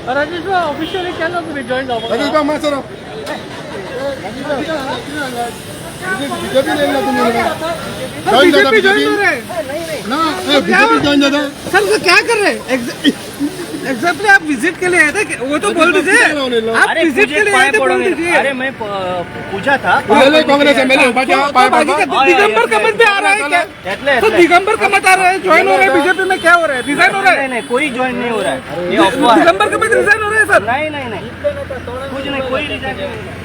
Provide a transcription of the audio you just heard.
राजेश भाई ऑफिशियली केलं तुम्ही जॉईन झाला राजेश भाई मैं सर बीजेपी ज्वाइन हो रहे ना बीजेपी ज्वाइन दादा सर तो क्या कर रहे हैं एग्जैक्टली आप विजिट के लिए आए थे वो तो बोल दीजिए आप विजिट के लिए आए थे बोल दीजिए। अरे मैं पूछा था कांग्रेस एमएलए दिगंबर कमत पे आ रहा है क्या? तो दिगंबर कमत आ रहा है ज्वाइन हो रहे हैं बीजेपी में, क्या हो रहा है? रिजाइन हो रहा है? नहीं कोई ज्वाइन नहीं हो रहा है, ये अफवाह है। दिगंबर कमत रिजाइन हो रहे हैं सर? नहीं कुछ नहीं, कोई रिजाइन नहीं।